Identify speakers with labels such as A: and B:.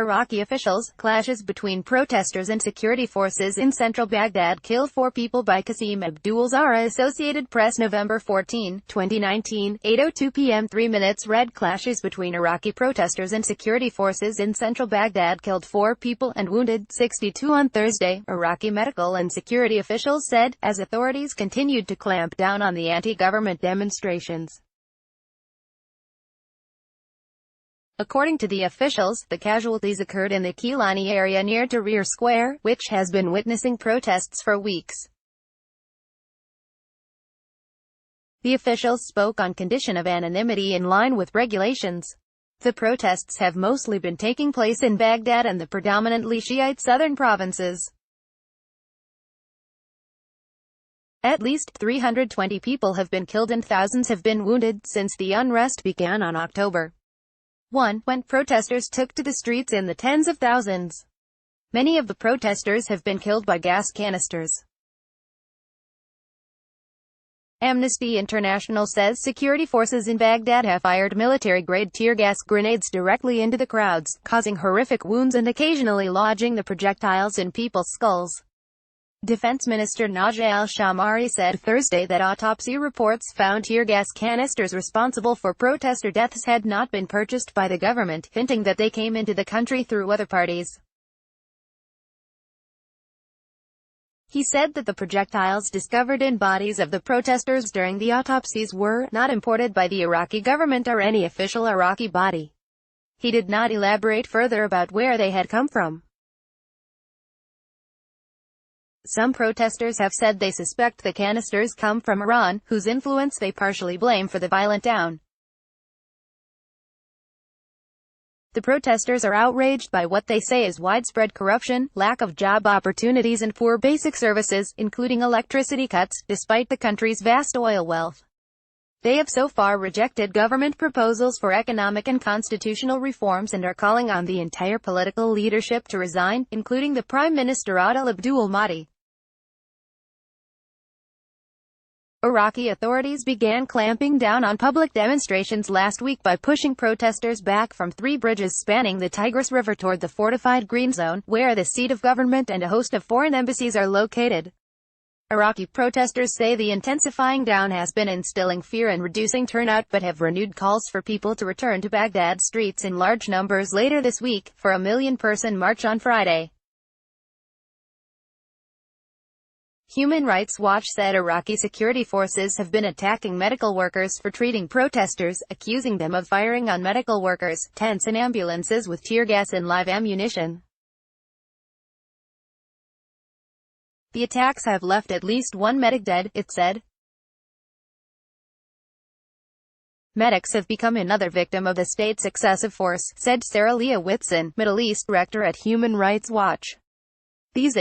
A: Iraqi officials, clashes between protesters and security forces in central Baghdad kill 4 people by Qasim Abdul Zahra. Associated Press November 14, 2019, 8:02 p.m. 3 minutes. Red clashes between Iraqi protesters and security forces in central Baghdad killed 4 people and wounded 62 on Thursday, Iraqi medical and security officials said, as authorities continued to clamp down on the anti-government demonstrations. According to the officials, the casualties occurred in the Kilani area near Tahrir Square, which has been witnessing protests for weeks. The officials spoke on condition of anonymity in line with regulations. The protests have mostly been taking place in Baghdad and the predominantly Shiite southern provinces. At least 320 people have been killed and thousands have been wounded since the unrest began on October 1, when protesters took to the streets in the tens of thousands. Many of the protesters have been killed by gas canisters. Amnesty International says security forces in Baghdad have fired military-grade tear gas grenades directly into the crowds, causing horrific wounds and occasionally lodging the projectiles in people's skulls. Defense Minister Naja al-Shamari said Thursday that autopsy reports found tear gas canisters responsible for protester deaths had not been purchased by the government, hinting that they came into the country through other parties. He said that the projectiles discovered in bodies of the protesters during the autopsies were not imported by the Iraqi government or any official Iraqi body. He did not elaborate further about where they had come from. Some protesters have said they suspect the canisters come from Iran, whose influence they partially blame for the violent down. The protesters are outraged by what they say is widespread corruption, lack of job opportunities and poor basic services, including electricity cuts, despite the country's vast oil wealth. They have so far rejected government proposals for economic and constitutional reforms and are calling on the entire political leadership to resign, including the Prime Minister Adel Abdul Mahdi. Iraqi authorities began clamping down on public demonstrations last week by pushing protesters back from 3 bridges spanning the Tigris River toward the fortified Green Zone, where the seat of government and a host of foreign embassies are located. Iraqi protesters say the intensifying down has been instilling fear and reducing turnout, but have renewed calls for people to return to Baghdad streets in large numbers later this week, for a million-person march on Friday. Human Rights Watch said Iraqi security forces have been attacking medical workers for treating protesters, accusing them of firing on medical workers, tents and ambulances with tear gas and live ammunition. The attacks have left at least 1 medic dead, it said. Medics have become another victim of the state's excessive force, said Sarah Leah Whitson, Middle East director at Human Rights Watch. These